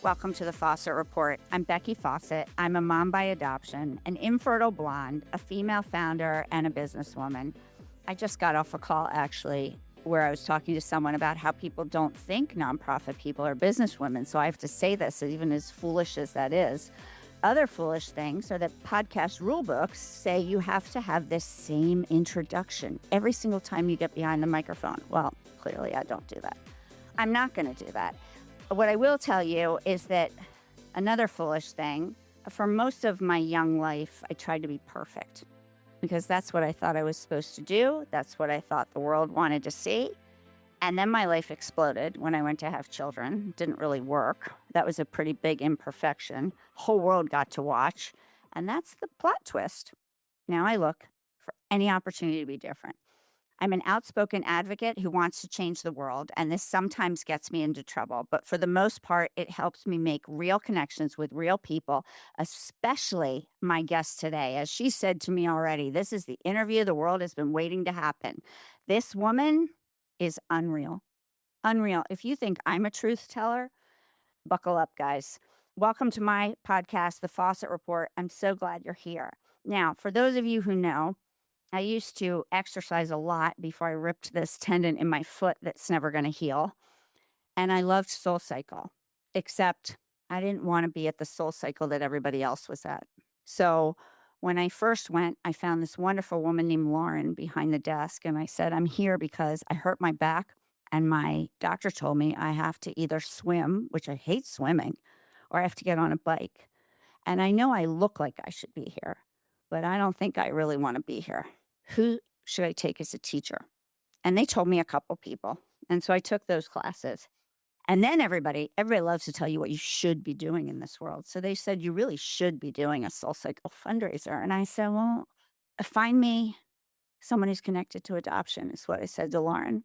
Welcome to the Fawcett Report. I'm Becky Fawcett. I'm a mom by adoption, an infertile blonde, a female founder, and a businesswoman. I just got off a call, actually, where I was talking to someone about how people don't think nonprofit people are businesswomen. So I have to say this, even as foolish as that is. Other foolish things are that podcast rule books say you have to have this same introduction every single time you get behind the microphone. Well, clearly I don't do that. I'm not going to do that. What I will tell you is that another foolish thing, for most of my young life, I tried to be perfect because that's what I thought I was supposed to do. That's what I thought the world wanted to see. And then my life exploded when I went to have children. It didn't really work. That was a pretty big imperfection. Whole world got to watch. And that's the plot twist. Now I look for any opportunity to be different. I'm an outspoken advocate who wants to change the world, and this sometimes gets me into trouble. But for the most part, it helps me make real connections with real people, especially my guest today. As she said to me already, this is the interview the world has been waiting to happen. This woman is unreal. Unreal. If you think I'm a truth teller, buckle up, guys. Welcome to my podcast, The Fawcett Report. I'm so glad you're here. Now, for those of you who know, I used to exercise a lot before I ripped this tendon in my foot that's never going to heal. And I loved SoulCycle, except I didn't want to be at the SoulCycle that everybody else was at. So when I first went, I found this wonderful woman named Lauren behind the desk. And I said, I'm here because I hurt my back. And my doctor told me I have to either swim, which I hate swimming, or I have to get on a bike. And I know I look like I should be here, but I don't think I really want to be here. Who should I take as a teacher? And they told me a couple people. And so I took those classes. And then everybody loves to tell you what you should be doing in this world. So they said, you really should be doing a SoulCycle fundraiser. And I said, well, find me someone who's connected to adoption is what I said to Lauren.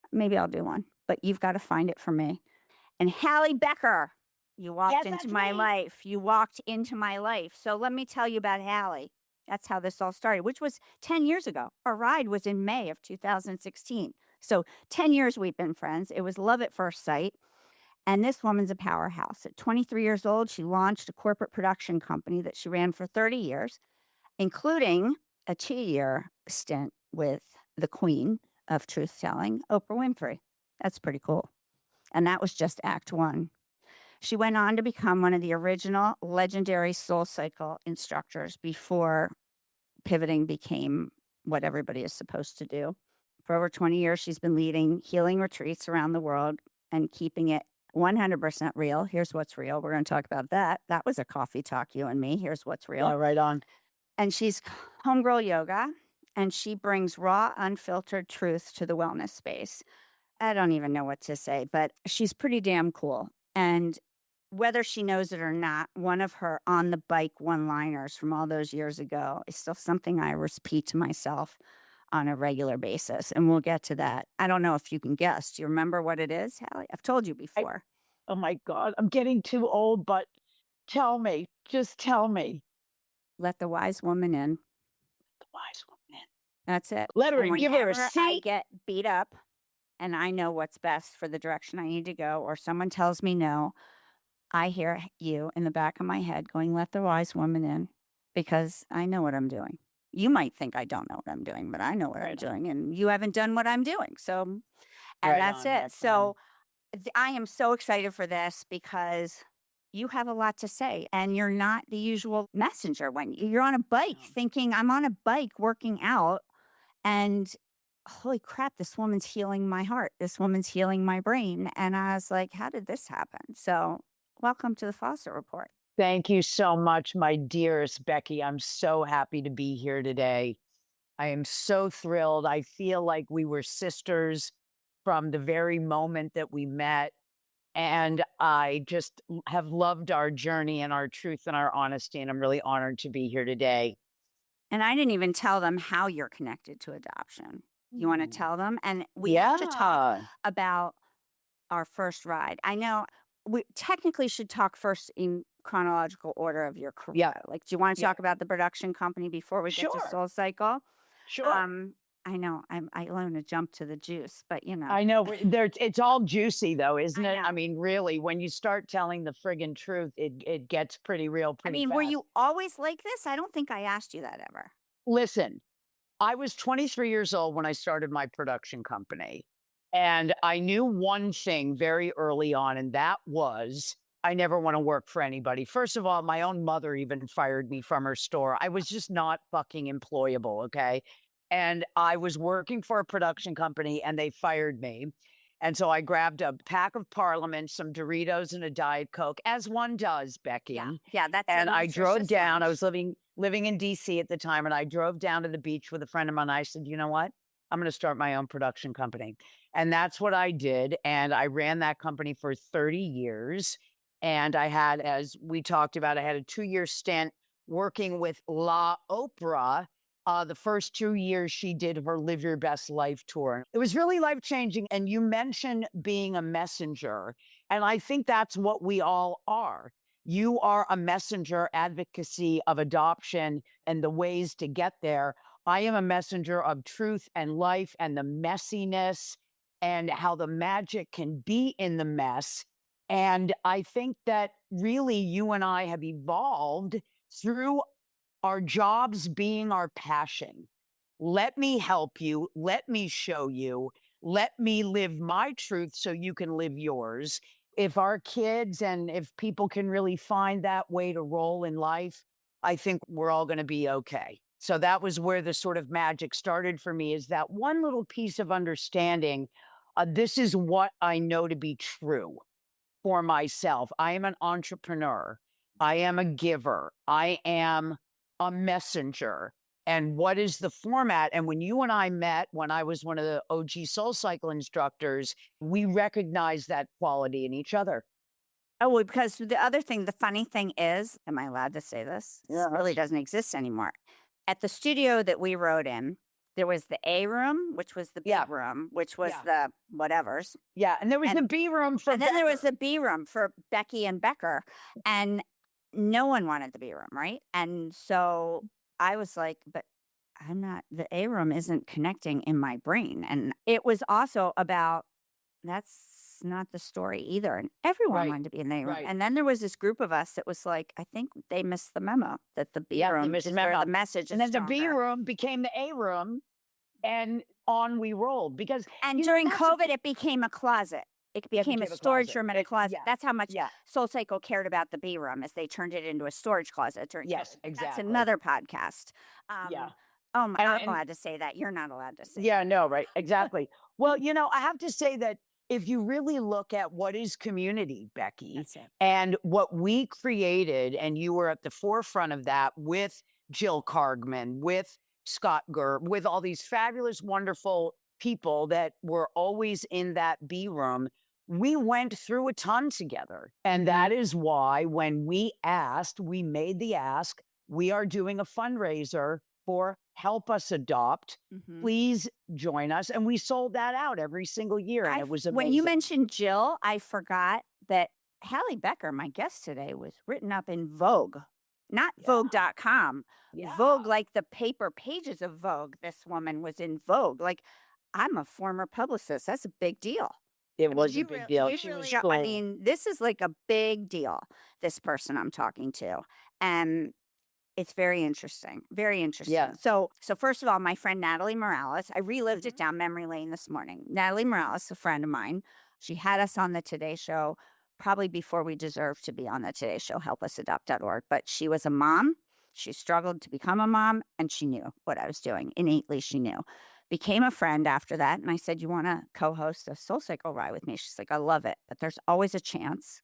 Maybe I'll do one, but you've got to find it for me. And Halle Becker, you walked into my life. You walked into my life. So let me tell you about Halle. That's how this all started, which was 10 years ago. Our ride was in May of 2016. So 10 years we've been friends. It was love at first sight. And this woman's a powerhouse. At 23 years old, she launched a corporate production company that she ran for 30 years, including a 2-year stint with the queen of truth-telling, Oprah Winfrey. That's pretty cool. And that was just Act 1. She went on to become one of the original legendary SoulCycle instructors before pivoting became what everybody is supposed to do. For over 20 years, she's been leading healing retreats around the world and keeping it 100% real. Here's what's real. We're going to talk about that. That was a coffee talk, you and me. Here's what's real. Yeah, right on. And she's Homegirl Yoga, and she brings raw, unfiltered truth to the wellness space. I don't even know what to say, but she's pretty damn cool. And whether she knows it or not, one of her on the bike one-liners from all those years ago is still something I repeat to myself on a regular basis. And we'll get to that. I don't know if you can guess. Do you remember what it is, Halle? I've told you before. Oh my God, I'm getting too old, but tell me, just tell me. Let the wise woman in. The wise woman in. That's it. Let her in, give her a I seat. get beat up and I know what's best for the direction I need to go, or someone tells me no, I hear you in the back of my head going, let the wise woman in, because I know what I'm doing. You might think I don't know what I'm doing, but I know what I'm doing, and you haven't done what I'm doing. So, and that's it. So I am so excited for this because you have a lot to say, and you're not the usual messenger when you're on a bike thinking, I'm on a bike working out, and holy crap, this woman's healing my heart. This woman's healing my brain. And I was like, how did this happen? So welcome to the Fawcett Report. Thank you so much, my dearest Becky. I'm so happy to be here today. I am so thrilled. I feel like we were sisters from the very moment that we met. And I just have loved our journey and our truth and our honesty. And I'm really honored to be here today. And I didn't even tell them how you're connected to adoption. You want to tell them? And we have to talk about our first ride. I know we technically should talk first in chronological order of your career. Yeah. Like, do you want to talk about the production company before we get to SoulCycle? Sure. I know. I want to jump to the juice, but I know it's all juicy though, isn't I it? know. I mean, really, when you start telling the friggin' truth, it gets pretty real I pretty mean, were fast. you always like this? I don't think I asked you that ever. Listen, I was 23 years old when I started my production company. And I knew one thing very early on, and that was I never want to work for anybody. First of all, my own mother even fired me from her store. I was just not fucking employable. Okay. And I was working for a production company and they fired me. And so I grabbed a pack of Parliament, some Doritos, and a Diet Coke, as one does, Yeah. Becky. Yeah. That's a And I drove nutritious down. I lunch. was living in DC at the time, and I drove down to the beach with a friend of mine. I said, you know what? I'm going to start my own production company. And that's what I did. And I ran that company for 30 years. And I had, as we talked about, I had a 2-year stint working with La Oprah. The first 2 years she did her Live Your Best Life tour. It was really life changing. And you mentioned being a messenger. And I think that's what we all are. You are a messenger advocacy of adoption and the ways to get there. I am a messenger of truth and life and the messiness and how the magic can be in the mess. And I think that really you and I have evolved through our jobs being our passion. Let me help you. Let me show you. Let me live my truth so you can live yours. If our kids and if people can really find that way to roll in life, I think we're all going to be okay. So that was where the sort of magic started for me, is that one little piece of understanding. This is what I know to be true for myself. I am an entrepreneur. I am a giver. I am a messenger. And what is the format? And when you and I met, when I was one of the OG SoulCycle instructors, we recognized that quality in each other. Oh, well, because the other thing, the funny thing is, am I allowed to say this? Yeah. It really doesn't exist anymore. At the studio that we wrote in, there was the A room, which was the B Yeah. room, which was Yeah. the whatevers. Yeah. And there was the B room for And then there was Becker. the B room for Becky and Becker. And no one wanted the B room, right? And so I was like, but the A room isn't connecting in my brain. And it was also about, that's not the story either. And everyone Right. wanted to be in the A room. Right. And then there was this group of us that was like, I think they missed the memo that the B Yeah, they room missed is the where memo. the message is And then the B stronger. room became the A room, and on we rolled. Because And you know, during that's the COVID, it became a closet. It became a became a storage closet. room and a closet. Yeah. That's how much Yeah. SoulCycle cared about the B room, as they turned it into a storage closet during Yes, COVID. exactly. That's another podcast. Yeah. Oh, my, I'm And allowed to say that. You're not allowed to say yeah, no, right. Exactly. Well, you know, I have to say that if you really look at what is community, Becky, That's it. and what we created, and you were at the forefront of that with Jill Kargman, with Scott Gurr, with all these fabulous, wonderful people that were always in that B room. We went through a ton together. And that is why when we made the ask, we are doing a fundraiser for Help Us Adopt. Mhm. Please join us. And we sold that out every single year. And it was amazing. When you mentioned Jill, I forgot that Halle Becker, my guest today, was written up in Vogue, not Yeah. Vogue.com. Yeah. Vogue, like the paper pages of Vogue. This woman was in Vogue. Like, I'm a former publicist. That's a big deal. It was a You big real- deal. you She really was are- I cool. mean, this is like a big deal, this person I'm talking to. And it's very interesting. Very interesting. Yeah. So first of all, my friend Natalie Morales, I relived it down memory lane this morning. Natalie Morales, a friend of mine, she had us on the Today Show probably before we deserved to be on the Today Show, helpusadopt.org. But she was a mom. She struggled to become a mom, and she knew what I was doing. Innately, she knew. Became a friend after that. And I said, you want to co-host a SoulCycle ride with me? She's like, I love it. But there's always a chance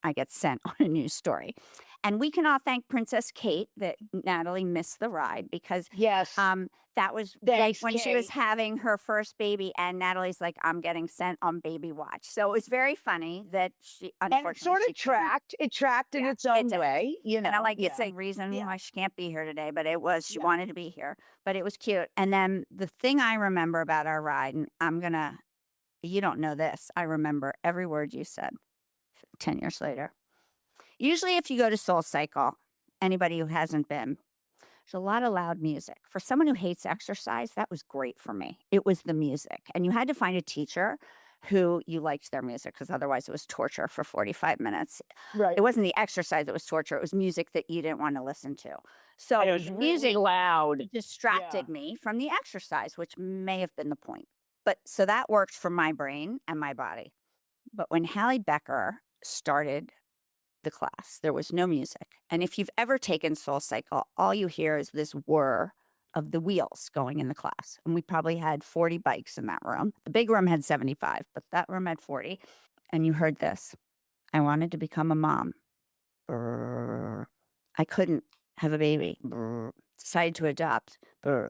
I get sent on a news story. And we can all thank Princess Kate that Natalie missed the ride, because Yes. that was Thanks, like when she was Kate. having her first baby, and Natalie's like, I'm getting sent on baby watch. So it was very funny that she, And it unfortunately, sort she of couldn't. tracked. It tracked in Yeah, its own it did. way. You know. And I like, it's Yeah. a reason Yeah. why she can't be here today, but it was, she Yeah. wanted to be here, but it was cute. And then the thing I remember about our ride, and you don't know this, I remember every word you said 10 years later. Usually if you go to SoulCycle, anybody who hasn't been, There's a lot of loud music. For someone who hates exercise, that was great for me. It was the music. And you had to find a teacher who you liked their music because otherwise it was torture for 45 minutes. Right. It wasn't the exercise that was torture. It was music that you didn't want to listen to. So And it was really loud. distracted me from the exercise, which may have been the point. But so that worked for my brain and my body. But when Halle Becker started the class, there was no music. And if you've ever taken SoulCycle, all you hear is this whir of the wheels going in the class. And we probably had 40 bikes in that room. The big room had 75, but that room had 40. And you heard this. I wanted to become a mom. Brr. I couldn't have a baby. Brr. Decided to adopt. Brr.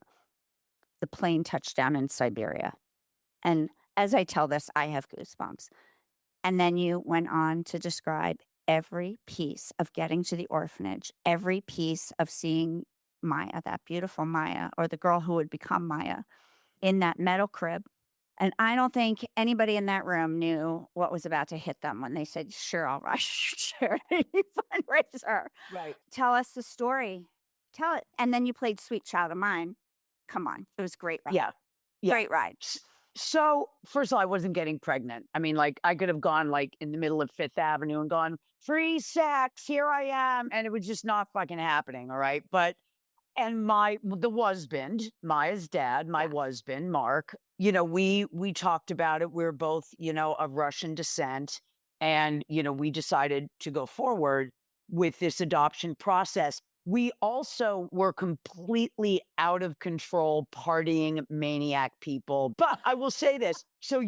The plane touched down in Siberia. And as I tell this, I have goosebumps. And then you went on to describe every piece of getting to the orphanage, every piece of seeing Maya, that beautiful Maya, or the girl who would become Maya, in that metal crib. And I don't think anybody in that room knew what was about to hit them when they said, sure, I'll rush charity fundraiser. Right. Tell us the story. Tell it. And then you played Sweet Child of Mine. Come on. It was a great ride. Yeah. Great ride. So first of all, I wasn't getting pregnant. I mean, like I could have gone like in the middle of Fifth Avenue and gone, free sex, here I am. And it was just not fucking happening. All right. But, and the husband, Maya's dad, my husband, Mark, we talked about it. We're both, of Russian descent. And, we decided to go forward with this adoption process. We also were completely out of control, partying maniac people. But I will say this. So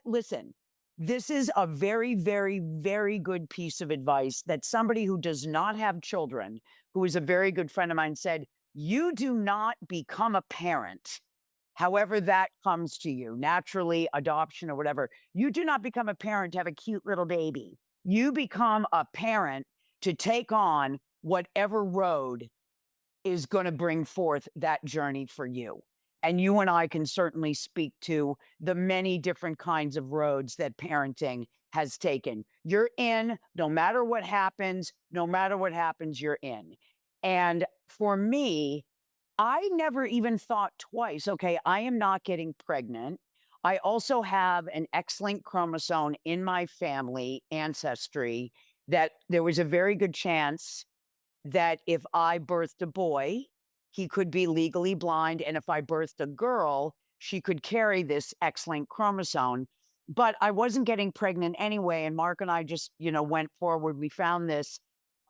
listen, this is a very, very, very good piece of advice that somebody who does not have children, who is a very good friend of mine, said, you do not become a parent, however that comes to you, naturally, adoption or whatever. You do not become a parent to have a cute little baby. You become a parent to take on whatever road is going to bring forth that journey for you. And you and I can certainly speak to the many different kinds of roads that parenting has taken. You're in, no matter what happens, you're in. And for me, I never even thought twice, okay, I am not getting pregnant. I also have an X-linked chromosome in my family ancestry that there was a very good chance that if I birthed a boy, he could be legally blind. And if I birthed a girl, she could carry this X-linked chromosome. But I wasn't getting pregnant anyway. And Mark and I just, went forward. We found this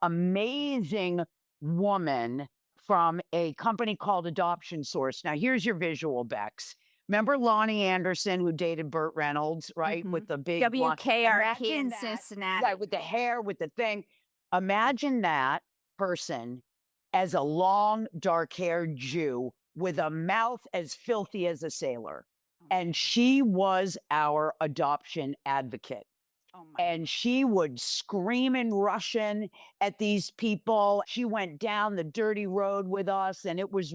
amazing woman from a company called Adoption Source. Now, here's your visual, Bex. Remember Lonnie Anderson, who dated Burt Reynolds, right? With the big WKRP in Cincinnati. Right, with the hair, with the thing. Imagine that person as a long, dark-haired Jew with a mouth as filthy as a sailor. And she was our adoption advocate. And she would scream in Russian at these people. She went down the dirty road with us. And it was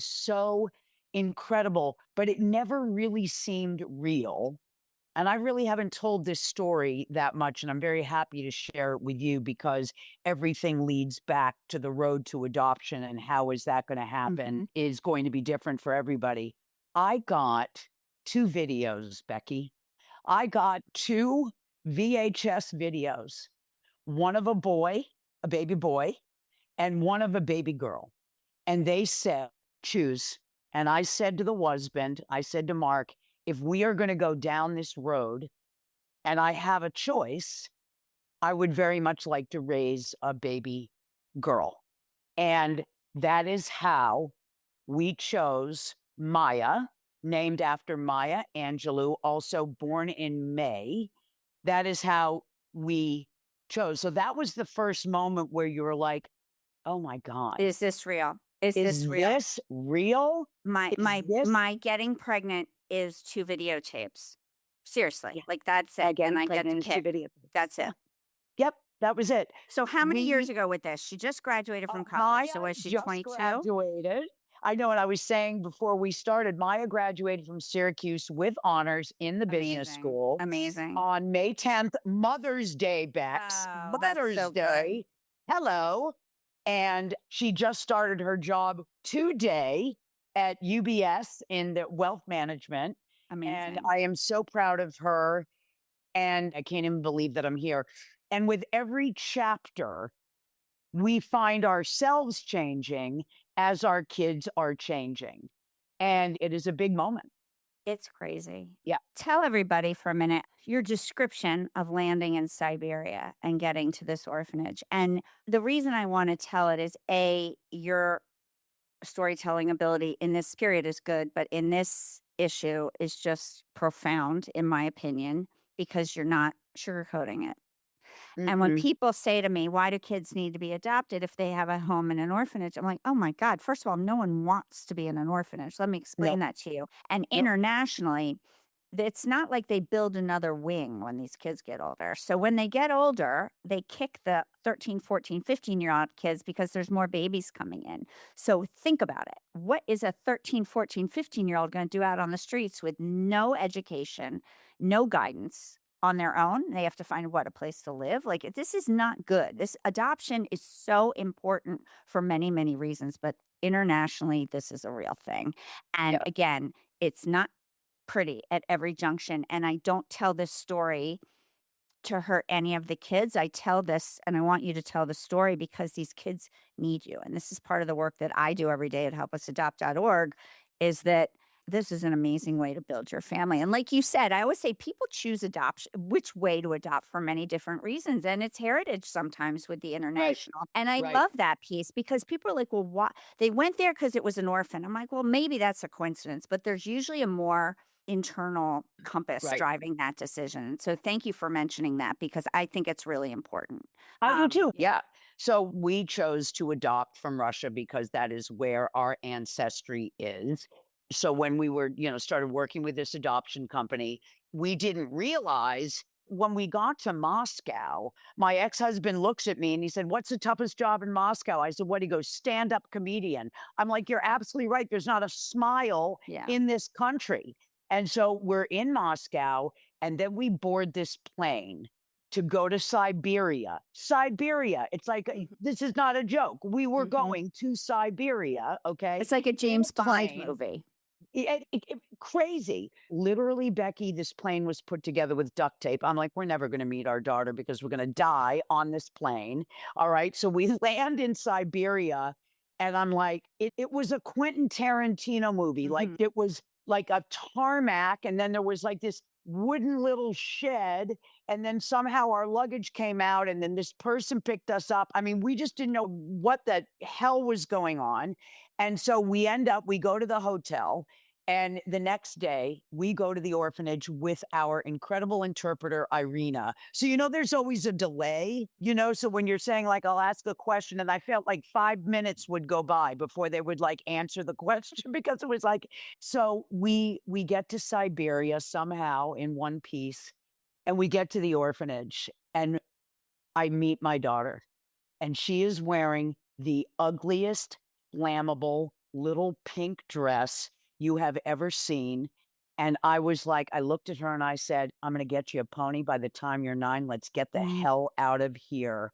so incredible, but it never really seemed real. And I really haven't told this story that much. And I'm very happy to share it with you because everything leads back to the road to adoption. And how is that going to happen is going to be different for everybody. I got 2 videos, Becky. I got 2 VHS videos, one of a boy, a baby boy, and one of a baby girl. And they said, choose. And I said to the husband, I said to Mark, if we are going to go down this road and I have a choice, I would very much like to raise a baby girl. And that is how we chose Maya, named after Maya Angelou, also born in May. That is how we chose. So that was the first moment where you were like, oh my God. Is this real? Is this real? My getting pregnant is 2 videotapes. Seriously. Like that's it. And I get the kick. That's it. Yep. That was it. So how many years ago with this? She just graduated from college. So was she 22? Graduated. I know what I was saying before we started. Maya graduated from Syracuse with honors in the business school. Amazing. On May 10th, Mother's Day, Bex. Mother's Day. Hello. And she just started her job today at UBS in the wealth management. And Amazing. I am so proud of her. And I can't even believe that I'm here. And with every chapter, we find ourselves changing as our kids are changing. And it is a big moment. It's crazy. Yeah. Tell everybody for a minute your description of landing in Siberia and getting to this orphanage. And the reason I want to tell it is your storytelling ability in this period is good, but in this issue is just profound, in my opinion, because you're not sugarcoating it. And when Mhm. people say to me, why do kids need to be adopted if they have a home in an orphanage? I'm like, oh my God, first of all, no one wants to be in an orphanage. Let me explain Nope. that to you. And Nope. internationally, it's not like they build another wing when these kids get older. So when they get older, they kick the 13, 14, 15-year-old kids because there's more babies coming in. So think about it. What is a 13, 14, 15-year-old going to do out on the streets with no education, no guidance? On their own, they have to find a place to live. Like, this is not good. This adoption is so important for many, many reasons, but internationally, this is a real thing. And Yeah. again, it's not pretty at every junction. And I don't tell this story to hurt any of the kids. I tell this and I want you to tell the story because these kids need you. And this is part of the work that I do every day at helpusadopt.org is that this is an amazing way to build your family. And like you said, I always say people choose adoption, which way to adopt for many different reasons. And it's heritage sometimes with the international. And I Right. love that piece because people are like, well, why? They went there because it was an orphan. I'm like, well, maybe that's a coincidence, but there's usually a more internal compass Right. driving that decision. So thank you for mentioning that because I think it's really important. I do too. Yeah. Yeah. So we chose to adopt from Russia because that is where our ancestry is. So when we were, started working with this adoption company, we didn't realize when we got to Moscow, my ex-husband looks at me and he said, "What's the toughest job in Moscow?" I said, "What?" He goes, "Stand-up comedian." I'm like, "You're absolutely right. There's not a smile Yeah. in this country." And so we're in Moscow and then we board this plane to go to Siberia. Siberia. It's like, Mhm. this is not a joke. We were Mhm. going to Siberia, okay? It's like a In James a Bond plane. movie. Crazy. Literally, Becky, this plane was put together with duct tape. I'm like, we're never going to meet our daughter because we're going to die on this plane. All right. So we land in Siberia, and I'm like, it was a Quentin Tarantino movie. Like, Mhm. it was like a tarmac, and then there was like this wooden little shed. And then somehow our luggage came out, and then this person picked us up. I mean, we just didn't know what the hell was going on. And so we go to the hotel. And the next day, we go to the orphanage with our incredible interpreter, Irina. So, there's always a delay, So when you're saying, like, I'll ask a question, and I felt like 5 minutes would go by before they would like answer the question because it was like, so we get to Siberia somehow in one piece, and we get to the orphanage, and I meet my daughter, and she is wearing the ugliest, flammable little pink dress you have ever seen. And I was like, I looked at her and I said, "I'm going to get you a pony by the time you're 9. Let's get the Mm. hell out of here."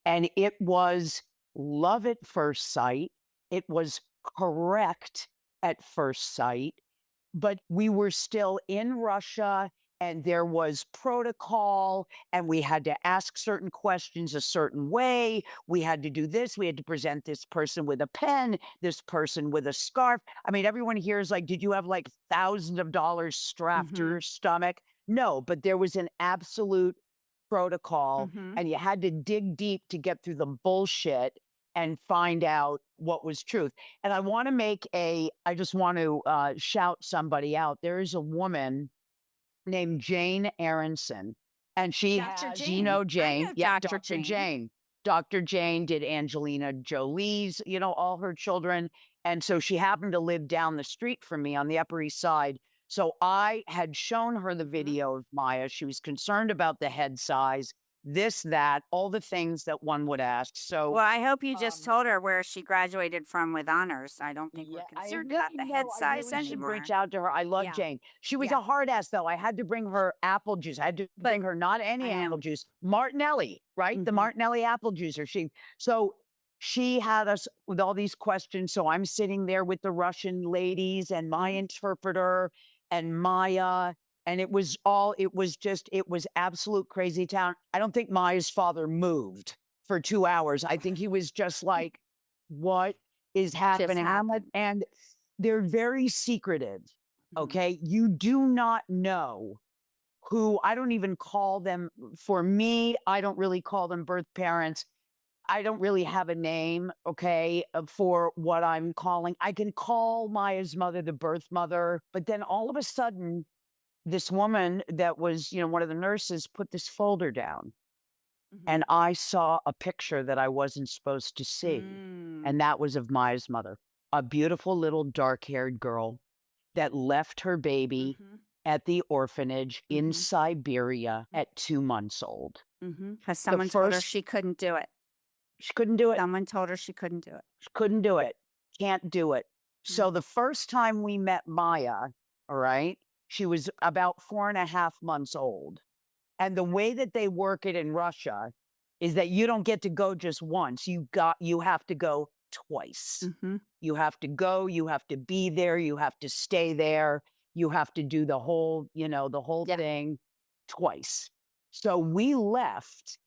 And it was love at first sight. It was correct at first sight, but we were still in Russia and there was protocol and we had to ask certain questions a certain way. We had to do this. We had to present this person with a pen, this person with a scarf. I mean, everyone here is like, did you have like thousands of dollars strapped to Mhm. your stomach? No, but there was an absolute protocol Mhm. and you had to dig deep to get through the bullshit and find out what was truth. And I just want to shout somebody out. There is a woman named Jane Aronson, and she Dr. has, Jane. I Jane. know Yeah, Dr. Dr. Jane. Jane. Dr. Jane did Angelina Jolie's, all her children. And so she happened to live down the street from me on the Upper East Side. So I had shown her the Mhm. video of Maya. She was concerned about the head size, this, that, all the things that one would ask. So, Well, I hope you just um, told her where she graduated from with honors. I don't think we're yeah, concerned about the head I size really should anymore. reach out to her. I love Yeah. Jane. She was Yeah. a hard ass though. I had to bring her apple juice. I had to But bring her not any I apple know. juice, Martinelli, right? The Mhm. Martinelli apple juicer. So she had us with all these questions. So I'm sitting there with the Russian ladies and my interpreter and Maya. And it was absolute crazy town. I don't think Maya's father moved for 2 hours. I think he was just like, what is happening? And they're very secretive. Okay. You do not know who, I don't even call them, for me, I don't really call them birth parents. I don't really have a name, okay, for what I'm calling. I can call Maya's mother the birth mother, but then all of a sudden, this woman that was, one of the nurses put this folder down, and I saw a picture that I wasn't supposed to see. And that was of Maya's mother, a beautiful little dark-haired girl that left her baby at the orphanage in Siberia at 2 months old. Because someone told her she couldn't do it. She couldn't do it. Someone told her she couldn't do it. She couldn't do it. Can't do it. So the first time we met Maya, all right, she was about 4.5 months old. And the way that they work it in Russia is that you don't get to go just once. You have to go twice. You have to go, you have to be there, you have to stay there, you have to do the whole, thing twice. So we left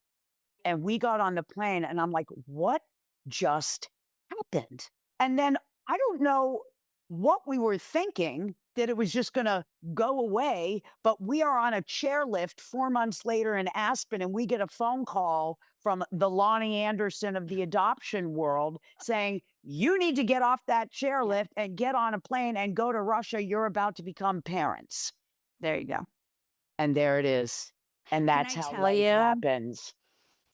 and we got on the plane and I'm like, what just happened? And then I don't know what we were thinking, that it was just going to go away, but we are on a chairlift 4 months later in Aspen, and we get a phone call from the Lonnie Anderson of the adoption world saying, you need to get off that chairlift and get on a plane and go to Russia. You're about to become parents. There you go. And there it is. And that's how life happens.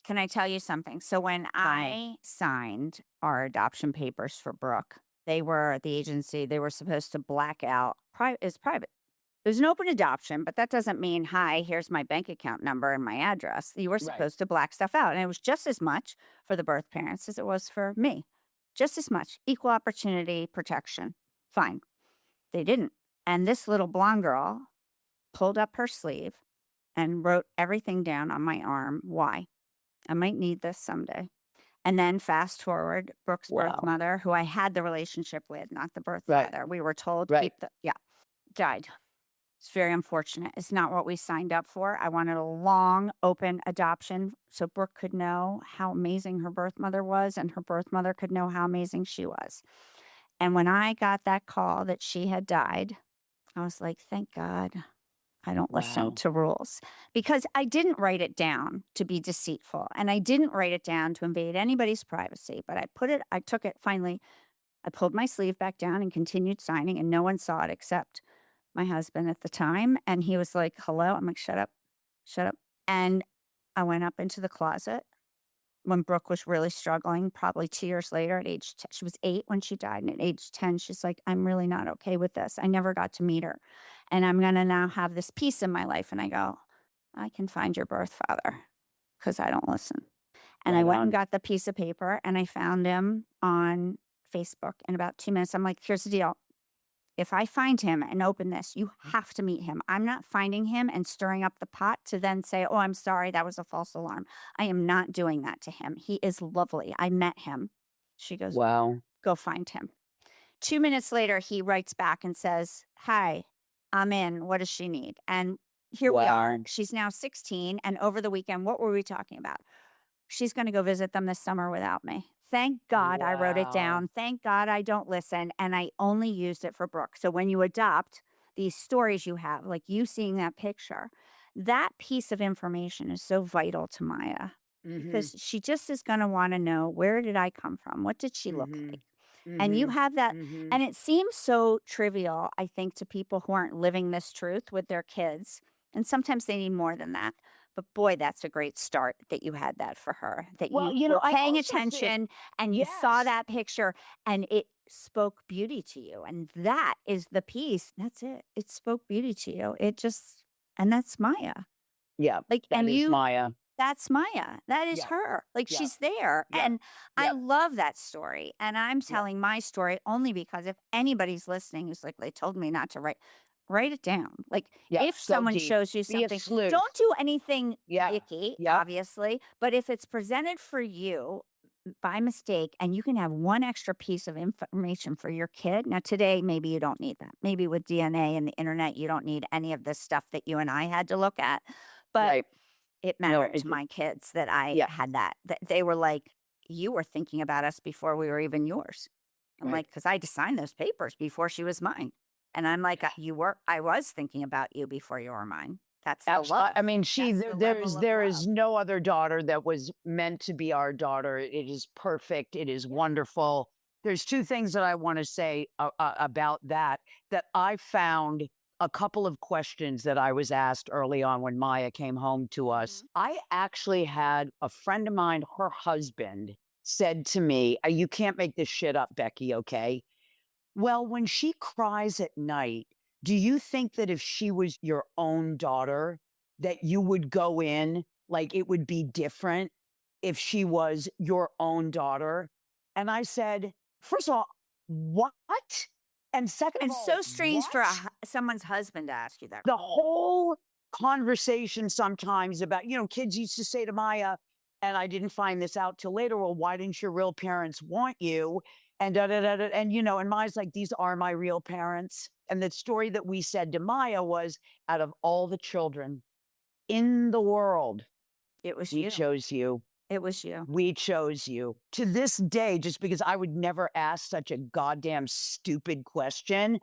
Can I tell you something? So when I signed our adoption papers for Brooke, they were the agency, they were supposed to black out. It's private. It was an open adoption, but that doesn't mean, hi, here's my bank account number and my address. You were supposed to black stuff out. And it was just as much for the birth parents as it was for me. Just as much. Equal opportunity protection. Fine. They didn't. And this little blonde girl pulled up her sleeve and wrote everything down on my arm. Why? I might need this someday. And then fast forward, Brooke's birth mother, who I had the relationship with, not the birth father. We were told, died. It's very unfortunate. It's not what we signed up for. I wanted a long, open adoption so Brooke could know how amazing her birth mother was and her birth mother could know how amazing she was. And when I got that call that she had died, I was like, thank God I don't listen to rules, because I didn't write it down to be deceitful, and I didn't write it down to invade anybody's privacy, but I took it finally. I pulled my sleeve back down and continued signing, and no one saw it except my husband at the time. And he was like, hello. I'm like, shut up, shut up. And I went up into the closet when Brooke was really struggling, probably 2 years later at age 10. She was 8 when she died. And at age 10, she's like, I'm really not okay with this. I never got to meet her. And I'm going to now have this peace in my life. And I go, I can find your birth father because I don't listen. And I went and got the piece of paper and I found him on Facebook in about 2 minutes. I'm like, here's the deal. If I find him and open this, you have to meet him. I'm not finding him and stirring up the pot to then say, oh, I'm sorry, that was a false alarm. I am not doing that to him. He is lovely. I met him. She goes, wow, go find him. 2 minutes later, he writes back and says, hi, I'm in. What does she need? And here we are. She's now 16. And over the weekend, what were we talking about? She's going to go visit them this summer without me. Thank God I wrote it down. Thank God I don't listen. And I only used it for Brooke. So when you adopt, these stories you have, like you seeing that picture, that piece of information is so vital to Maya because she just is going to want to know, where did I come from? What did she look like? And you have that. And it seems so trivial, I think, to people who aren't living this truth with their kids. And sometimes they need more than that. But boy, that's a great start that you had that for her, that you were paying attention and you saw that picture and it spoke beauty to you. And that is the piece. That's it. It spoke beauty to you. And that's Maya. Yeah. Like, that is Maya. That's Maya. That is her. Like, she's there. And I love that story. And I'm telling my story only because if anybody's listening who's like, they told me not to write it down. Like, if someone shows you something, don't do anything icky, obviously. But if it's presented for you, by mistake, and you can have one extra piece of information for your kid. Now, today, maybe you don't need that. Maybe with DNA and the internet, you don't need any of this stuff that you and I had to look at. But Right. it No, mattered to my kids that I yeah. had that. That they were like, you were thinking about us before we were even yours. I'm Right. like, because I had to sign those papers before she was mine. And I'm like, you were, I was thinking about you before you were mine. That's the love. I mean, That's the level of there love. is no other daughter that was meant to be our daughter. It is perfect. It is wonderful. There's two things that I want to say about that I found a couple of questions that I was asked early on when Maya came home to us. Mhm. I actually had a friend of mine, her husband said to me, You can't make this shit up, Becky, okay? Well, when she cries at night, do you think that if she was your own daughter, that you would go in like it would be different if she was your own daughter? And I said, first of all, what? And second of And all, so strange for what? someone's husband to ask you that. The whole conversation sometimes about, kids used to say to Maya, and I didn't find this out till later, well, why didn't your real parents want you? And da da da da. And and Maya's like, these are my real parents. And the story that we said to Maya was, out of all the children in the world, It was we you. chose you. It was you. We chose you. To this day, just because I would never ask such a goddamn stupid question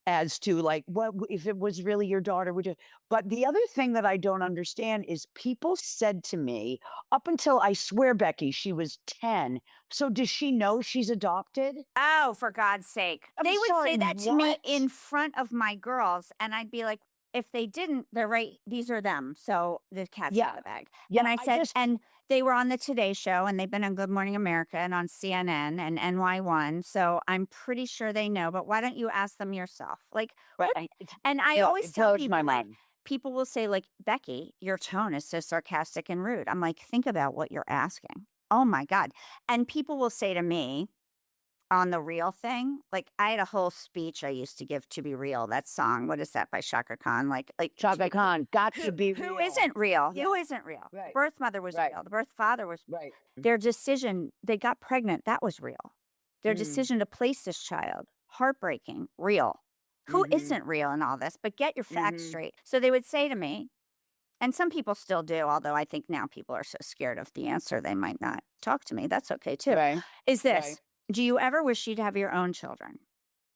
as to like, what if it was really your daughter? Would you? But the other thing that I don't understand is people said to me, up until I swear, Becky, she was 10. So does she know she's adopted? Oh, for God's sake. I'm They would sorry, say that to me what? in front of my girls, and I'd be like, if they didn't, they're right. These are them. So the cat's out of Yeah. the bag. Yeah. And I I said, just, and they were on the Today Show, and they've been on Good Morning America and on CNN and NY1. So I'm pretty sure they know, but why don't you ask them yourself? Like, right. what? And I Yeah, always it tell blows my people, like, mind. people will say, like, Becky, your tone is so sarcastic and rude. I'm like, think about what you're asking. Oh my God. And people will say to me, on the real thing, like, I had a whole speech I used to give, "To Be Real," that song, what is that by Shaka Khan? Like, to Chaka be Khan, got to be who real. isn't real? Yeah. Who isn't real? The Right. birth mother was Right. real, the birth father was Right. their decision, they got pregnant, that was real. Their Mm. decision to place this child, heartbreaking, real. Who Mhm. isn't real in all this? But get your facts Mhm. straight. So they would say to me, and some people still do, although I think now people are so scared of the answer, they might not talk to me. That's okay too. Right. Is Right. this, do you ever wish you'd have your own children?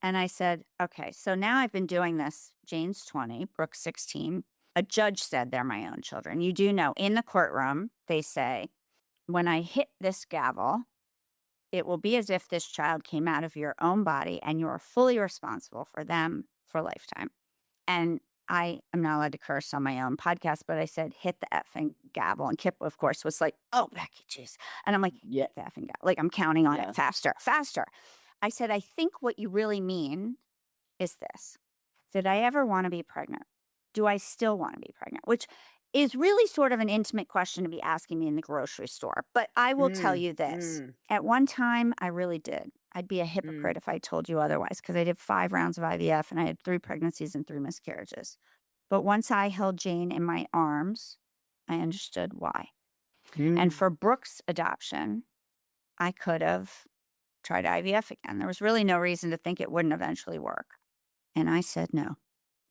And I said, okay, so now I've been doing this. Jane's 20, Brooke's 16. A judge said they're my own children. You do know in the courtroom, they say, when I hit this gavel, it will be as if this child came out of your own body and you are fully responsible for them for a lifetime. And I am not allowed to curse on my own podcast, but I said, hit the effing gavel. And Kip, of course, was like, oh, Becky, jeez. And I'm like, Yeah. hit the effing gavel. Like, I'm counting on Yeah. it faster, faster. I said, I think what you really mean is this. Did I ever want to be pregnant? Do I still want to be pregnant? Which is really sort of an intimate question to be asking me in the grocery store. But I will tell Mm. you this. Mm. At one time, I really did. I'd be a Mm. hypocrite if I told you otherwise because I did 5 rounds of IVF and I had 3 pregnancies and 3 miscarriages. But once I held Jane in my arms, I understood why. And Mm. for Brooke's adoption, I could have tried IVF again. There was really no reason to think it wouldn't eventually work. And I said no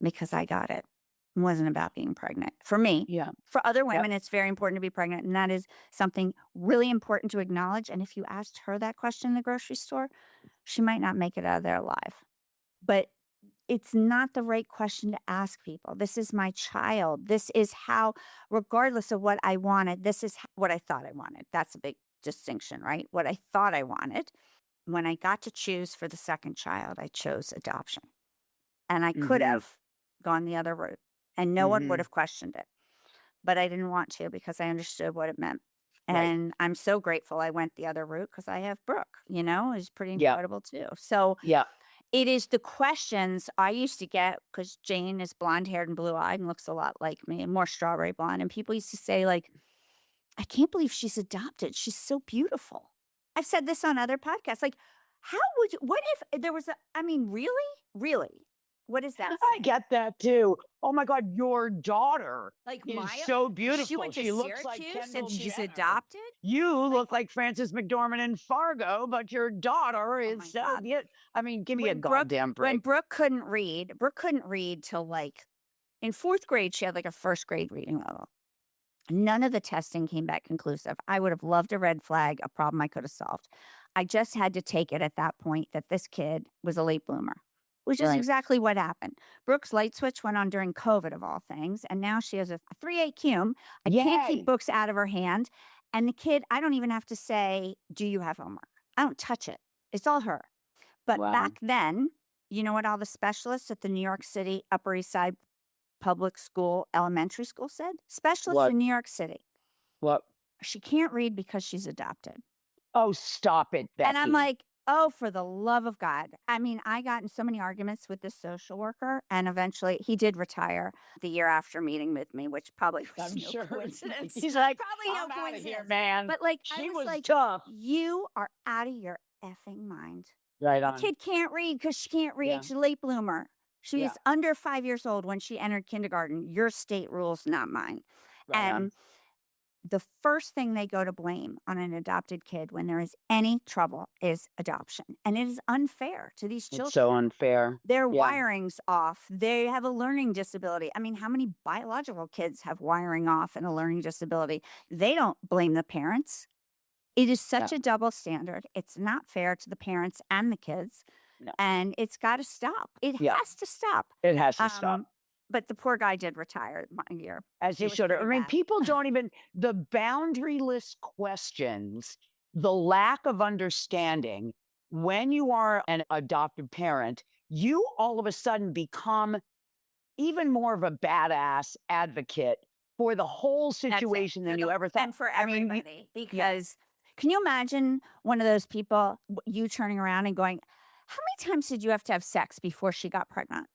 because I got it. It wasn't about being pregnant. For me, Yeah. for other Yep. women, it's very important to be pregnant. And that is something really important to acknowledge. And if you asked her that question in the grocery store, she might not make it out of there alive. But it's not the right question to ask people. This is my child. This is how, regardless of what I wanted, this is what I thought I wanted. That's a big distinction, right? What I thought I wanted. When I got to choose for the second child, I chose adoption. And I could Mhm. have gone the other route and no one would Mhm. have questioned it. But I didn't want to because I understood what it meant. Right. And I'm so grateful I went the other route because I have Brooke, is pretty Yeah. incredible too. So Yeah. it is the questions I used to get because Jane is blonde haired and blue eyed and looks a lot like me and more strawberry blonde. And people used to say, like, I can't believe she's adopted. She's so beautiful. I've said this on other podcasts. Like, how would you, what if there was a, I mean, really? Really? What does that I say? get that too. Oh my God, your daughter Like is Maya, so she beautiful. went to She looks like Syracuse Kendall and she's Jenner. adopted? You Like, look like Frances McDormand in Fargo, but your daughter oh is my so God. beautiful. I mean, give me a When Brooke goddamn when break. Brooke couldn't read till like in 4th grade, she had like a 1st grade reading level. None of the testing came back conclusive. I would have loved a red flag, a problem I could have solved. I just had to take it at that point that this kid was a late bloomer, which is Right. exactly what happened. Brooke's light switch went on during COVID, of all things, and now she has a 3 cum. I can't keep Yay. books out of her hand. And the kid, I don't even have to say, do you have homework? I don't touch it. It's all her. But Wow. back then, you know what all the specialists at the New York City Upper East Side public school, elementary school said? Specialists What? in New York City. What? She can't read because she's adopted. Oh, stop it, And I'm Becky. like, oh, for the love of God. I mean, I got in so many arguments with this social worker, and eventually he did retire the year after meeting with me, which probably was I'm no sure. coincidence. He's like, Probably no I'm out of here, coincidence. man. But like, I She was was like, tough. you are out of your effing mind. Right The on. kid can't read because she can't read. Yeah. She's a late bloomer. She Yeah. was under 5 years old when she entered kindergarten. Your state rules, not mine. Right on. And the first thing they go to blame on an adopted kid when there is any trouble is adoption. And it is unfair to these It's children. so unfair. Their Yeah. wiring's off. They have a learning disability. I mean, how many biological kids have wiring off and a learning disability? They don't blame the parents. It is Yeah. such a double standard. It's not fair to the parents and the kids. No. And it's got to stop. It Yeah. has to stop. It has to stop. But the poor guy did retire one year. As he It was should have. I pretty mean, bad. people don't even, the boundaryless questions, the lack of understanding when you are an adoptive parent, you all of a sudden become even more of a badass advocate for the whole That's it. situation than For you the ever thought. and for I mean, everybody, because can you imagine one of those people, you turning around and going, "How many times did you have to have sex before she got pregnant?"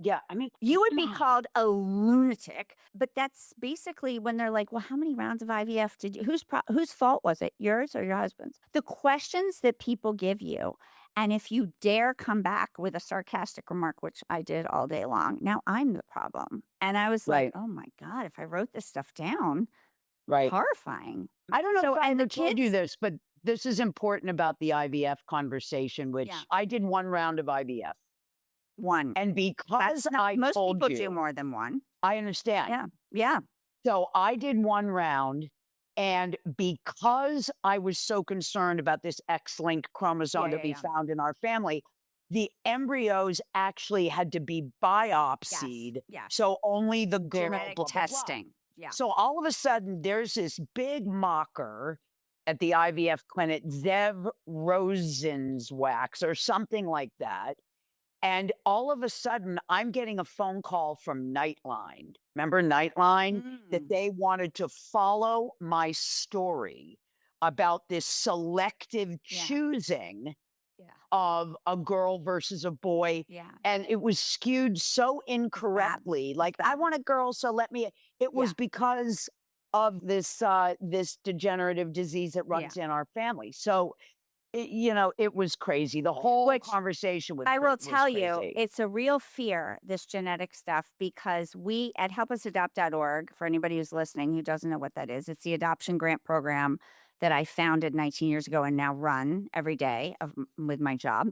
yeah, I mean, You would come be on. called a lunatic, but that's basically when they're like, "Well, how many rounds of IVF did you whose fault was it? Yours or your husband's?" The questions that people give you, and if you dare come back with a sarcastic remark, which I did all day long, now I'm the problem. And I was like, Right, "Oh my God, if I wrote this stuff down, right. horrifying." I don't know So, if I and the ever told you kids, this, but this is important about the IVF conversation, yeah, which I did one round of IVF. one. And because That's not I most told people do you, more than one. I understand. Yeah. Yeah. So I did one round. And because I was so concerned about this X-linked Yeah. chromosome that Yeah. we Yeah. found in our family, the embryos actually had to be Yes. biopsied. Yes. So only the girl, Genetic blah, blah, blah. testing. Yeah. So all of a sudden, there's this big mocker at the IVF clinic, Zev Rosenzwax or something like that. And all of a sudden, I'm getting a phone call from Nightline. Remember Nightline? That Mm. they wanted to follow my story about this selective Yeah. choosing Yeah. of a girl versus a boy. Yeah. And it was skewed so It's bad. incorrectly. It's Like, I bad. want a girl, so let me. It was Yeah. because of this degenerative disease that Yeah. runs in our family. So it was crazy. The whole Which conversation I will was tell you, crazy. it's a real fear, this genetic stuff, because we at helpusadopt.org, for anybody who's listening who doesn't know what that is, it's the adoption grant program that I founded 19 years ago and now run every day with my job.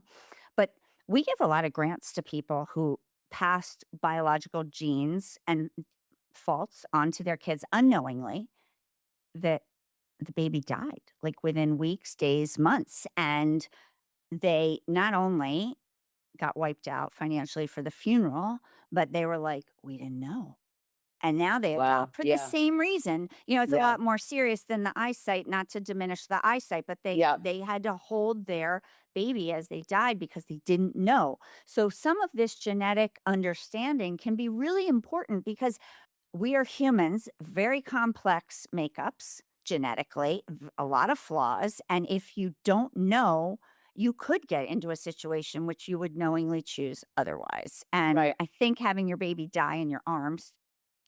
But we give a lot of grants to people who passed biological genes and faults onto their kids unknowingly that the baby died like within weeks, days, months. And they not only got wiped out financially for the funeral, but they were like, "We didn't know." And now they Wow. adopt for the Yeah. same reason. It's a Yeah. lot more serious than the eyesight, not to diminish the eyesight, but they Yeah. they had to hold their baby as they died because they didn't know. So some of this genetic understanding can be really important because we are humans, very complex makeups genetically, a lot of flaws. And if you don't know, you could get into a situation which you would knowingly choose otherwise. And Right. I think having your baby die in your arms,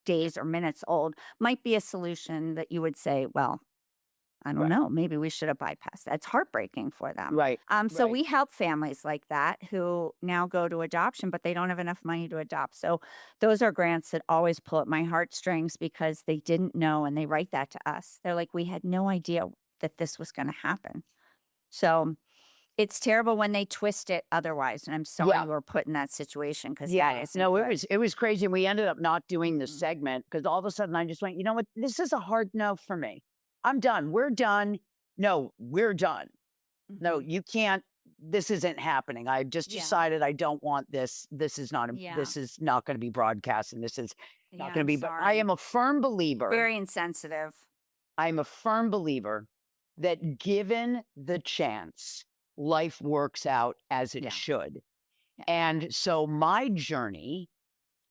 days or minutes old, might be a solution that you would say, well, I don't know, maybe we should have bypassed that. It's heartbreaking for them. Right. So Right. we help families like that who now go to adoption, but they don't have enough money to adopt. So those are grants that always pull at my heartstrings because they didn't know, and they write that to us. They're like, we had no idea that this was going to happen. So it's terrible when they twist it otherwise. And I'm sorry Yeah. we're put in that situation because that Yeah. isn't No, good. it was crazy. And we ended up not doing the Mm-mm. segment because all of a sudden I just went, you know what? This is a hard no for me. I'm done. We're done. No, we're done. No, Mhm. you can't. This isn't happening. I just Yeah. decided I don't want this. Yeah. This is not going to be broadcast, and this is Yeah. not going to I'm be. But I sorry. am a firm believer. Very insensitive. I'm a firm believer that given the chance, life works out as it Yeah. should. Yeah. And so my journey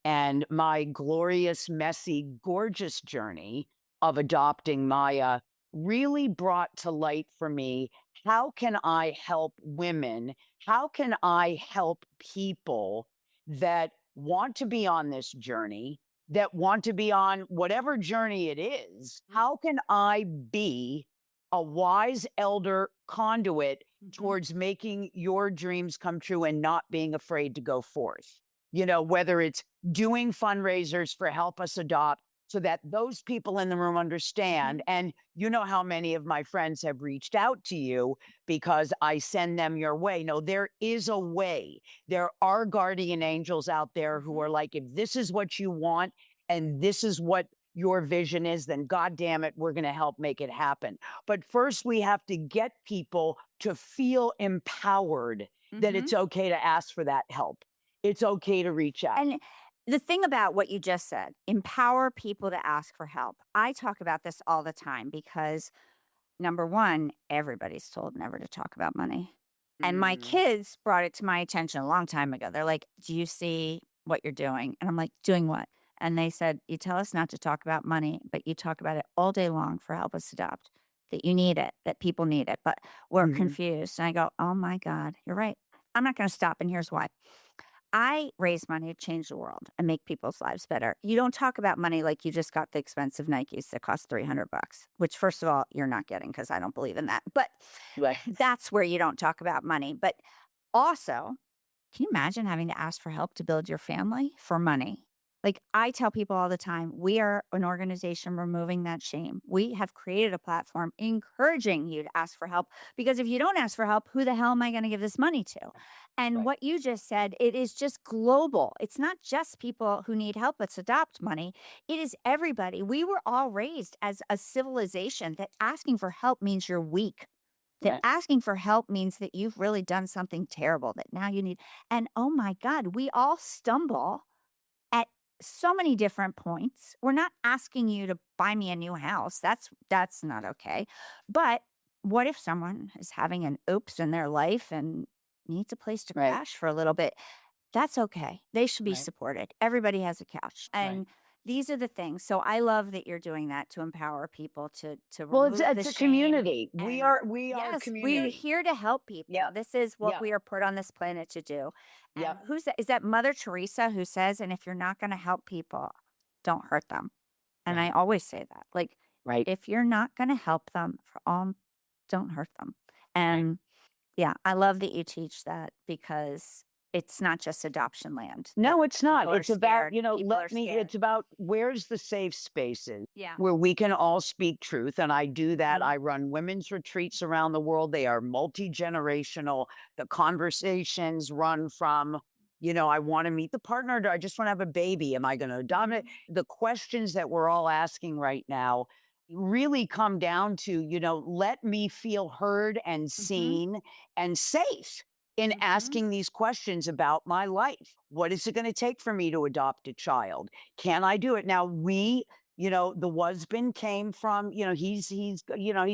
and my glorious, messy, gorgeous journey of adopting Maya really brought to light for me, how can I help women? How can I help people that want to be on this journey, that want to be on whatever journey it is? How can I be a wise elder conduit Mhm. towards making your dreams come true and not being afraid to go forth? You know, whether it's doing fundraisers for Help Us Adopt so that those people in the room understand. And you know how many of my friends have reached out to you because I send them your way. No, there is a way. There are guardian angels out there who are like, if this is what you want and this is what your vision is, then God damn it, we're going to help make it happen. But first, we have to get people to feel empowered that it's okay to ask for that help. It's okay to reach out. And the thing about what you just said, empower people to ask for help. I talk about this all the time because number one, everybody's told never to talk about money. And my Mm, kids brought it to my attention a long time ago. They're like, do you see what you're doing? And I'm like, doing what? And they said, you tell us not to talk about money, but you talk about it all day long for Help Us Adopt, that you need it, that people need it, but we're mhm. confused. And I go, oh my God, you're right. I'm not going to stop. And here's why. I raise money to change the world and make people's lives better. You don't talk about money like you just got the expensive Nikes that cost $300, which first of all, you're not getting because I don't believe in that. But Right. that's where you don't talk about money. But also, can you imagine having to ask for help to build your family for money? Like I tell people all the time, we are an organization removing that shame. We have created a platform encouraging you to ask for help because if you don't ask for help, who the hell am I going to give this money to? And Right. what you just said, it is just global. It's not just people who need help. Let's adopt money. It is everybody. We were all raised as a civilization that asking for help means you're weak. That Right. asking for help means that you've really done something terrible that now you need. And oh my God, we all stumble at so many different points. We're not asking you to buy me a new house. That's not okay. But what if someone is having an oops in their life and needs a place to Right. crash for a little bit? That's okay. They should be Right. supported. Everybody has a couch. Right. And these are the things. So I love that you're doing that to empower people to Well, remove the it's a shame. community. And We are yes, we're community. here to help people. Yep. This is what Yep. we are put on this planet to do. And Yep. who's that? Is that Mother Teresa who says, and if you're not going to help people, don't hurt them. And I Right. always say that. Like, Right. if you're not going to help them for all, don't hurt them. Right. And yeah, I love that you teach that because it's not just adoption land. That No, it's not. people are It's about, scared. People are scared. it's about where's the safe spaces Yeah. where we can all speak truth. And I do that. Mhm. I run women's retreats around the world. They are multi-generational. The conversations run from, I want to meet the partner. Do I just want to have a baby? Am I going to adopt it? The questions that we're all asking right now really come down to, let me feel heard and Mhm. seen and safe in Mhm. asking these questions about my life. What is it going to take for me to adopt a child? Can I do it? Now the husband came from, he's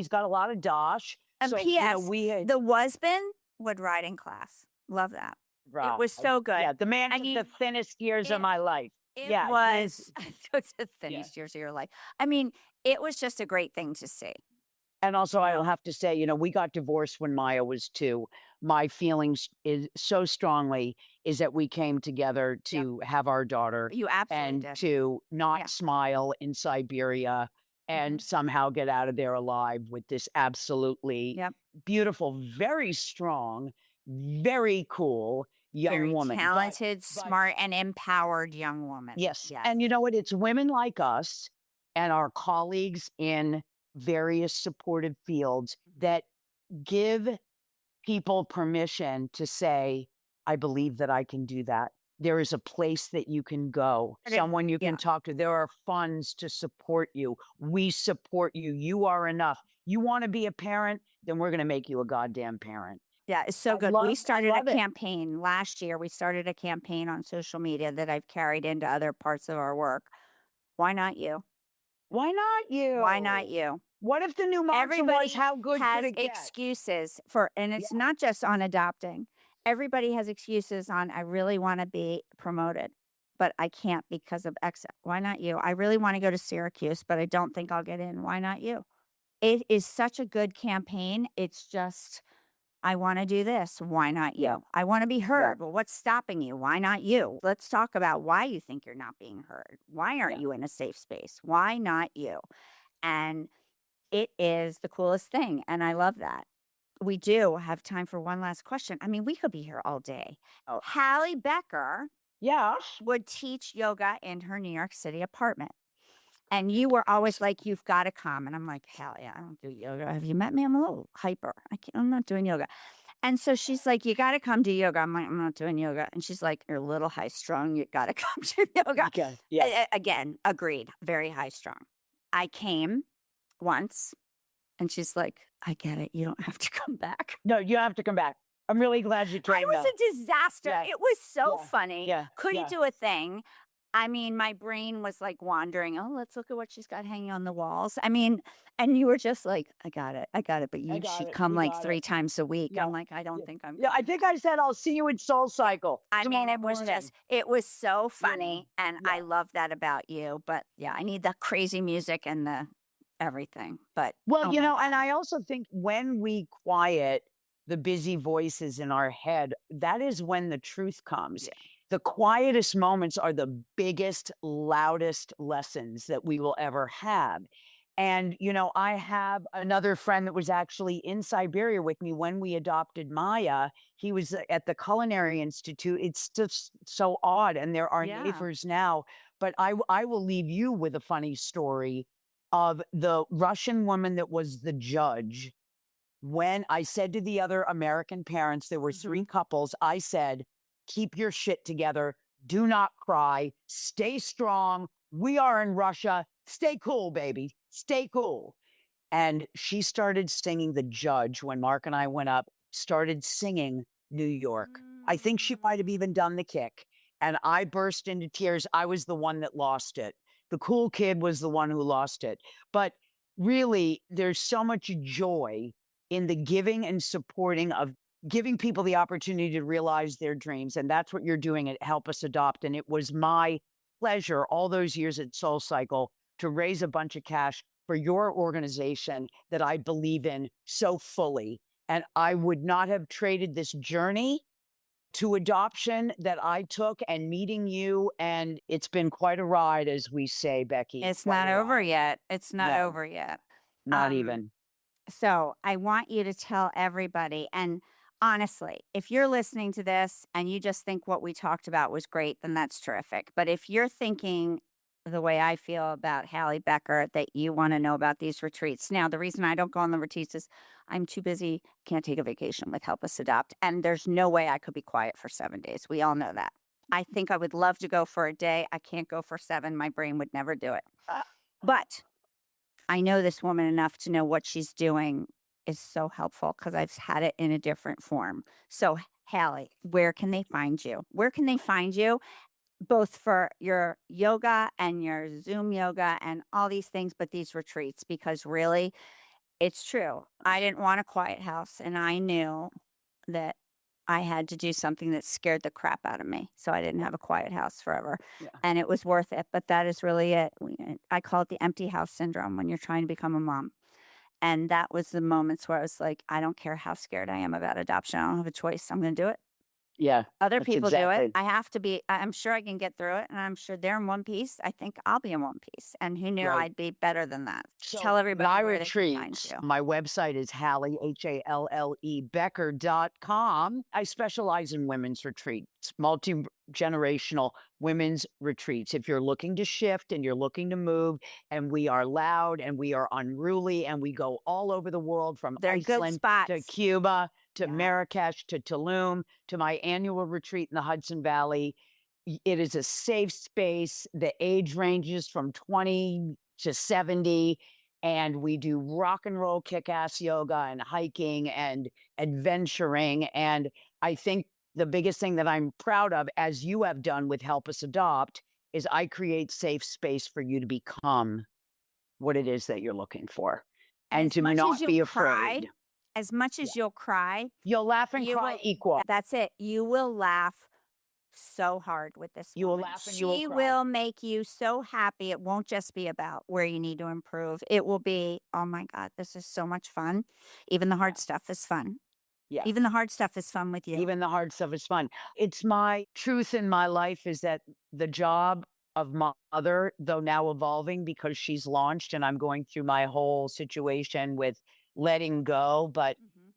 got a lot of dosh. And So, P.S. we had The husband would ride in class. Love that. It was so good. yeah, the man And took you, the thinnest years of it my life. it Yeah, he's was it's the yeah. thinnest years of your life. I mean, it was just a great thing to see. And also, You I will know, have to say, we got divorced when Maya was 2. My feelings is so strongly is that we came together yep, to have our daughter you absolutely and did. to Yeah. not smile in Siberia and somehow get out of there alive with this absolutely Yep. beautiful, very strong, very cool young Very woman. talented, but smart, and empowered young woman. yes. Yes. And you know what? It's women like us and our colleagues in various supportive fields that give people permission to say, I believe that I can do that. There is a place that you can go, But it- someone you yeah. can talk to. There are funds to support you. We support you. You are enough. You want to be a parent? Then we're going to make you a goddamn parent. Yeah, it's so I good. We love started a it. campaign last year. We started a campaign on social media that I've carried into other parts of our work. Why not you? Why not you? Why not you? What if the new mantra Everybody was how good has could it get? excuses for, and it's not just on adopting. Everybody has excuses on, I really want to be promoted, but I can't because of X. Why not you? I really want to go to Syracuse, but I don't think I'll get in. Why not you? It is such a good campaign. It's just, I want to do this. Why not you? Yeah. I want to be heard. Well, what's stopping you? Why not you? Let's talk about why you think you're not being heard. Why aren't you in a safe space? Why not you? And it is the coolest thing. And I love that. We do have time for one last question. I mean, we could be here all day. Oh. Halle Becker Yeah. would teach yoga in her New York City apartment. And you were always like, you've got to come. And I'm like, hell yeah, I don't do yoga. Have you met me? I'm a little hyper. I'm not doing yoga. And so she's like, you got to come do yoga. I'm like, I'm not doing yoga. And she's like, you're a little high strung. You got to come to yoga. Okay. Yeah. Again, agreed. Very high strung. I came once and she's like, I get it. You don't have to come back. No, you have to come back. I'm really glad you came. It was a disaster. Yeah. It was so Yeah. funny. Yeah. Couldn't do a thing. I mean, my brain was like wandering. Oh, let's look at what she's got hanging on the walls. I mean, and you were just like, I got it. But you should come like 3 times a week. Yeah. I'm like, I don't think I'm. Yeah, I think I said I'll see you in SoulCycle. I mean, it was tomorrow just, it was so funny. And Yeah. I love that about you. But yeah, I need the crazy music and the everything. But Well, you know, and I also think when we quiet the busy voices in our head, that is when the truth comes. The quietest moments are the biggest, loudest lessons that we will ever have. And, you know, I have another friend that was actually in Siberia with me when we adopted Maya. He was at the Culinary Institute. It's just so odd. And there are neighbors now. But I will leave you with a funny story of the Russian woman that was the judge. When I said to the other American parents, there were 3 couples, I said, keep your shit together. Do not cry. Stay strong. We are in Russia. Stay cool, baby. Stay cool. And she started singing, the judge, when Mark and I went up, started singing New York. I think she might have even done the kick. And I burst into tears. I was the one that lost it. The cool kid was the one who lost it. But really, there's so much joy in the giving and supporting of giving people the opportunity to realize their dreams. And that's what you're doing at Help Us Adopt. And it was my pleasure all those years at SoulCycle to raise a bunch of cash for your organization that I believe in so fully. And I would not have traded this journey to adoption that I took and meeting you. And it's been quite a ride, as we say, Becky. it's not over yet. It's not over yet. Not even. So I want you to tell everybody, and honestly, if you're listening to this and you just think what we talked about was great, then that's terrific. But if you're thinking the way I feel about Halle Becker, that you want to know about these retreats. Now, the reason I don't go on the retreats is I'm too busy, can't take a vacation with Help Us Adopt. And there's no way I could be quiet for 7 days. We all know that. I think I would love to go for a day. I can't go for 7. My brain would never do it. But I know this woman enough to know what she's doing is so helpful because I've had it in a different form. So, Halle, where can they find you? Where can they find you? Both for your yoga and your Zoom yoga and all these things, but these retreats, because really, it's true. I didn't want a quiet house, and I knew that I had to do something that scared the crap out of me. So I didn't have a quiet house forever. And it was worth it. But that is really it. I call it the empty house syndrome when you're trying to become a mom. And that was the moments where I was like, I don't care how scared I am about adoption. I don't have a choice. I'm going to do it. Yeah. Other That's people do it. exactly. I have to be, I'm sure I can get through it. And I'm sure they're in one piece. I think I'll be in one piece. And who knew Right. I'd be better than that? So Tell everybody my where they can find retreats, you. my website is Halle, Halle Becker.com. I specialize in women's retreats, multi-generational women's retreats. If you're looking to shift and you're looking to move, and we are loud and we are unruly and we go all over the world from They're good Iceland to spots. Cuba to Yeah. Marrakesh to Tulum to my annual retreat in the Hudson Valley. It is a safe space. The age ranges from 20 to 70. And we do rock and roll kick-ass yoga and hiking and adventuring. And I think the biggest thing that I'm proud of, as you have done with Help Us Adopt, is I create safe space for you to become what it is that you're looking for and as to much as not you'll be cry, afraid. as much Yeah. as you'll cry, You'll laugh and you cry will, equal. that's it. You will laugh so hard with this You will woman. laugh and you will She cry. will make you so happy. It won't just be about where you need to improve. It will be, oh my God, this is so much fun. Even the hard stuff is fun. Yeah. Even the hard stuff is fun with you. Even the hard stuff is fun. It's my truth in my life is that the job of mother, though now evolving because she's launched and I'm going through my whole situation with letting go, but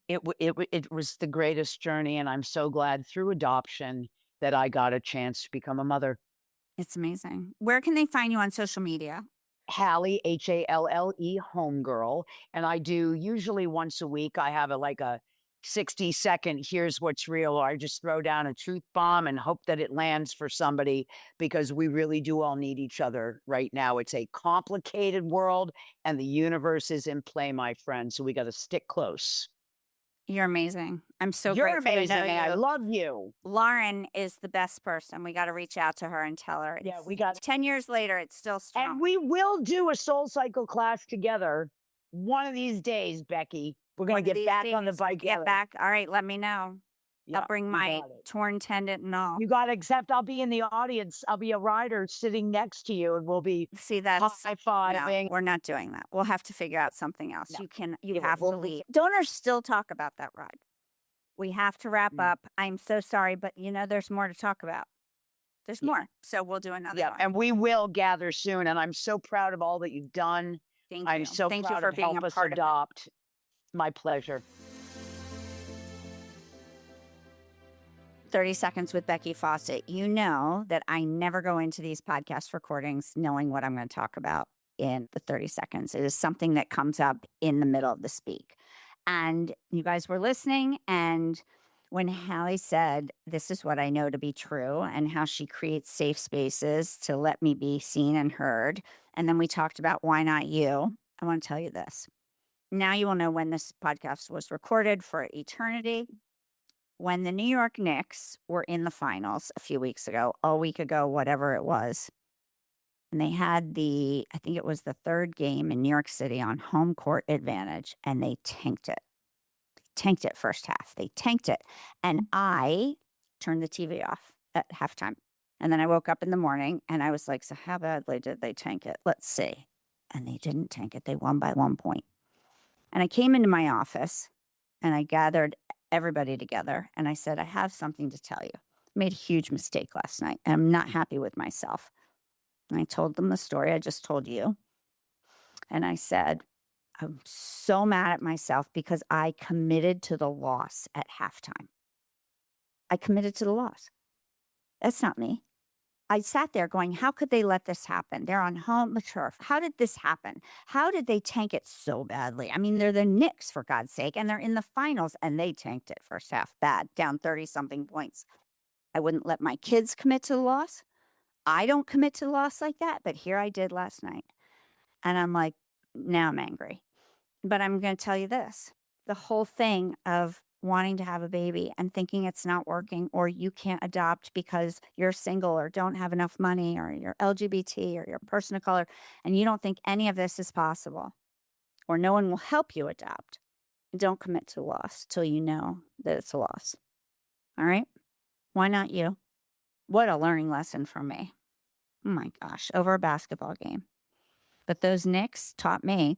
Mhm. it was the greatest journey, and I'm so glad through adoption that I got a chance to become a mother. It's amazing. Where can they find you on social media? Halle, Halle, Homegirl. And I do usually once a week, I have like a 60-second, here's what's real, or I just throw down a truth bomb and hope that it lands for somebody because we really do all need each other right now. It's a complicated world and the universe is in play, my friend. So we got to stick close. You're amazing. I'm so You're grateful amazing to know and I you. love you. Lauren is the best person. We got to reach out to her and tell her. Yeah, we got 10 years later, it's still strong. And we will do a SoulCycle class together one of these days, Becky. We're going to get back on the bike. Get back. All right, let me know. Yeah, I'll bring you my got it. torn tendon and all. You got to accept I'll be in the audience. I'll be a rider sitting next to you and we'll be See, that's no, high-fiving. we're not doing that. We'll have to figure out something else. No. You Yeah, have to leave. Donors still talk about that ride. We have to wrap up. I'm so sorry, but there's more to talk about. There's more. So we'll do another Yeah, one. and we will gather soon. And I'm so proud of all that you've done. Thank I'm you. so Thank you proud for of being Help a Us part of it. Adopt. My pleasure. 30 Seconds with Becky Fawcett. You know that I never go into these podcast recordings knowing what I'm going to talk about in the 30 seconds. It is something that comes up in the middle of the speak. And you guys were listening, and when Halle said, this is what I know to be true, and how she creates safe spaces to let me be seen and heard, and then we talked about why not you, I want to tell you this. Now you will know when this podcast was recorded for eternity. When the New York Knicks were in the finals a few weeks ago, a week ago, whatever it was, and they had I think it was the third game in New York City on home court advantage, and they tanked it. Tanked it first half. They tanked it. And I turned the TV off at halftime. And then I woke up in the morning and I was like, so how badly did they tank it? Let's see. And they didn't tank it. They won by 1 point. And I came into my office and I gathered everybody together and I said, I have something to tell you. I made a huge mistake last night and I'm not happy with myself. And I told them the story I just told you. And I said, I'm so mad at myself because I committed to the loss at halftime. I committed to the loss. That's not me. I sat there going, how could they let this happen? They're on home turf. How did this happen? How did they tank it so badly? I mean, they're the Knicks, for God's sake, and they're in the finals, and they tanked it first half bad, down 30-something points. I wouldn't let my kids commit to the loss. I don't commit to the loss like that, but here I did last night. And I'm like, now I'm angry. But I'm going to tell you this. The whole thing of wanting to have a baby and thinking it's not working or you can't adopt because you're single or don't have enough money or you're LGBT or you're a person of color and you don't think any of this is possible or no one will help you adopt, don't commit to loss till you know that it's a loss. All right? Why not you? What a learning lesson from me. Oh my gosh, over a basketball game. But those Knicks taught me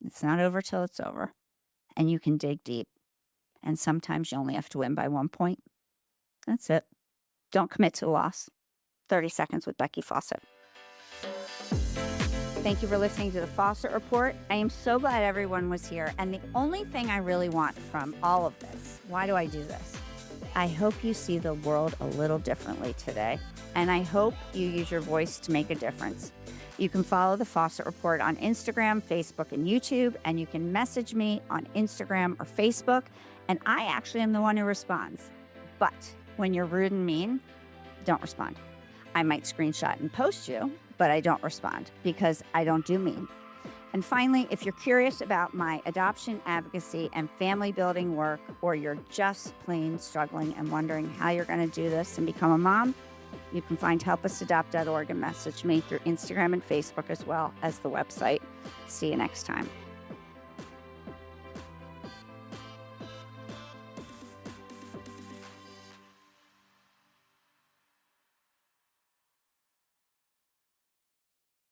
it's not over till it's over. And you can dig deep. And sometimes you only have to win by 1 point. That's it. Don't commit to loss. 30 seconds with Becky Fawcett. Thank you for listening to the Fawcett Report. I am so glad everyone was here. And the only thing I really want from all of this, why do I do this? I hope you see the world a little differently today. And I hope you use your voice to make a difference. You can follow the Fawcett Report on Instagram, Facebook, and YouTube. And you can message me on Instagram or Facebook. And I actually am the one who responds. But when you're rude and mean, don't respond. I might screenshot and post you, but I don't respond because I don't do mean. And finally, if you're curious about my adoption advocacy and family building work, or you're just plain struggling and wondering how you're going to do this and become a mom, you can find helpusadopt.org and message me through Instagram and Facebook as well as the website. See you next time.